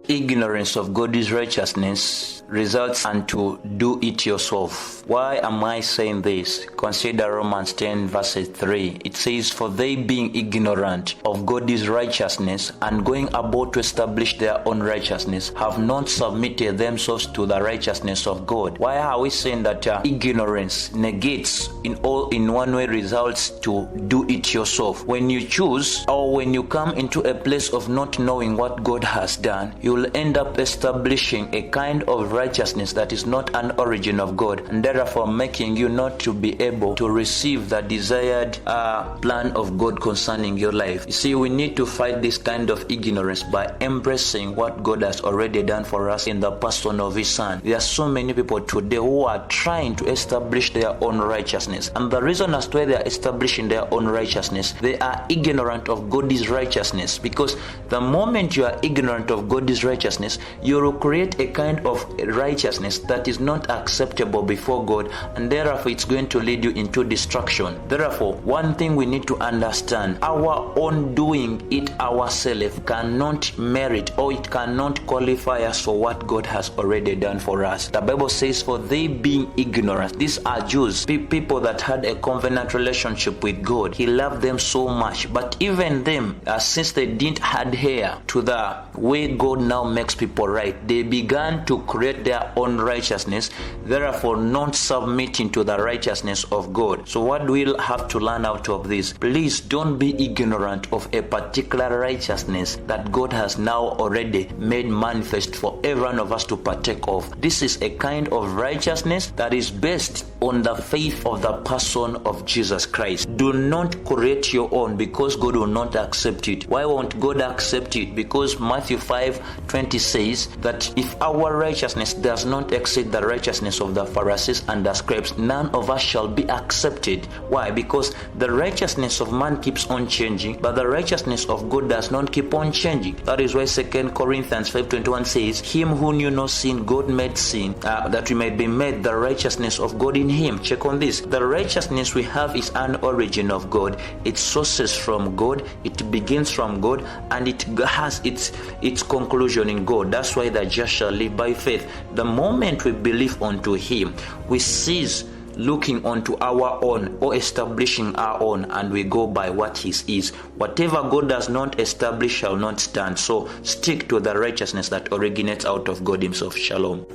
ignorance of God's righteousness results and to do it yourself. Why am I saying this? Consider Romans 10 verse 3. It says, for they being ignorant of God's righteousness and going about to establish their own righteousness, have not submitted themselves to the righteousness of God. Why are we saying that ignorance negates in one way results to do it yourself? When you choose, or when you come into a place of not knowing what God has done, you will end up establishing a kind of righteousness that is not an origin of God, and therefore making you not to be able to receive the desired plan of God concerning your life. You see, we need to fight this kind of ignorance by embracing what God has already done for us in the person of His Son. There are so many people today who are trying to establish their own righteousness, and the reason as to why they are establishing their own righteousness, they are ignorant of God's righteousness. Because the moment you are ignorant of God's righteousness, you will create a kind of righteousness that is not acceptable before God, and therefore it's going to lead you into destruction. Therefore, one thing we need to understand, our own doing it ourselves cannot merit, or it cannot qualify us for what God has already done for us. The Bible says, for they being ignorant, these are Jews, people that had a covenant relationship with God. He loved them so much, but even them, since they didn't adhere to the way God now makes people right, they began to create their own righteousness, therefore not submitting to the righteousness of God. So what do we have to learn out of this? Please don't be ignorant of a particular righteousness that God has now already made manifest for every one of us to partake of. This is a kind of righteousness that is based on the faith of the person of Jesus Christ. Do not create your own, because God will not accept it. Why won't God accept it? Because Matthew 5:20 says that if our righteousness does not exceed the righteousness of the Pharisees and the scribes, none of us shall be accepted. Why? Because the righteousness of man keeps on changing, but the righteousness of God does not keep on changing. That is why 2 Corinthians 5:21 says, him who knew no sin, God made sin, that we might be made the righteousness of God in him. Check on this. The righteousness we have is an origin of God. It sources from God, it begins from God, and it has its conclusion in God. That's why the just shall live by faith. The moment we believe unto Him, we cease looking unto our own or establishing our own, and we go by what His is. Whatever God does not establish shall not stand. So stick to the righteousness that originates out of God Himself. Shalom.